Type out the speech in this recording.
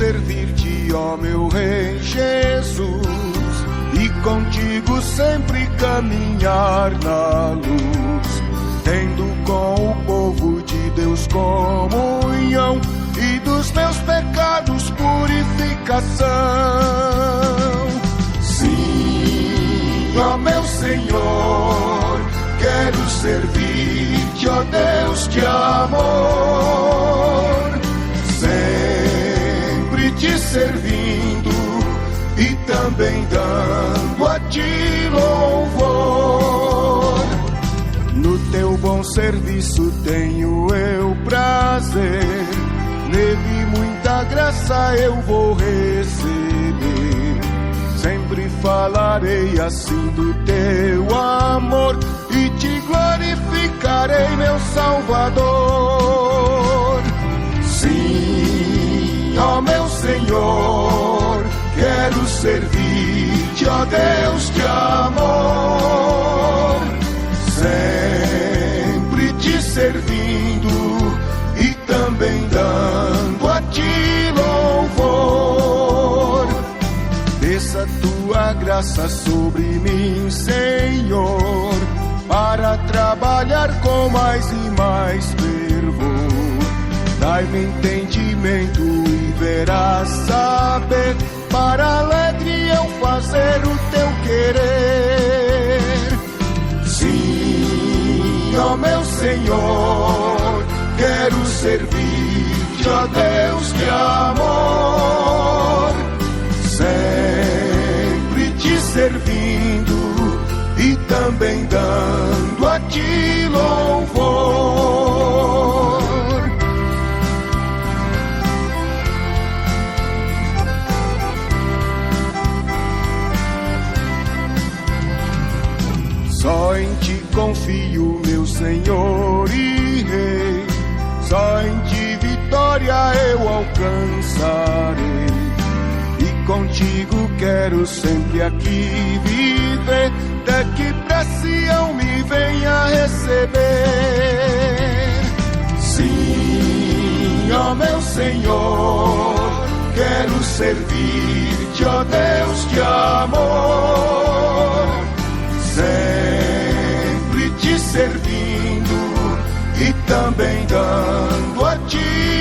servir-te, ó meu Rei Jesus, e contigo sempre caminhar na luz, tendo com o povo de Deus comunhão, e dos meus pecados purificação. Sim, ó meu Senhor, quero servir-te, ó Deus de amor, sempre te servindo e também dando a ti louvor. No teu bom serviço tenho eu prazer, nele muita graça eu vou receber. Sempre falarei assim do teu amor e te glorificarei, meu Salvador. Sim, ó meu Senhor, quero servir-te, ó Deus de amor, sempre te servindo e também dando a ti louvor. Desça tua graça sobre mim, Senhor, para trabalhar com mais e mais fervor. Dai-me entendimento e verás saber, para alegre eu fazer o teu querer. Sim, ó meu Senhor, quero servir-te, ó Deus de amor, sempre te servindo e também dando a ti louvor. Só em ti confio, meu Senhor e Rei, só em ti vitória eu alcançarei, e contigo quero sempre aqui viver, daqui pra Sião me venha receber. Sim, ó meu Senhor, quero servir-te, ó Deus de amor, sempre te servindo e também dando a ti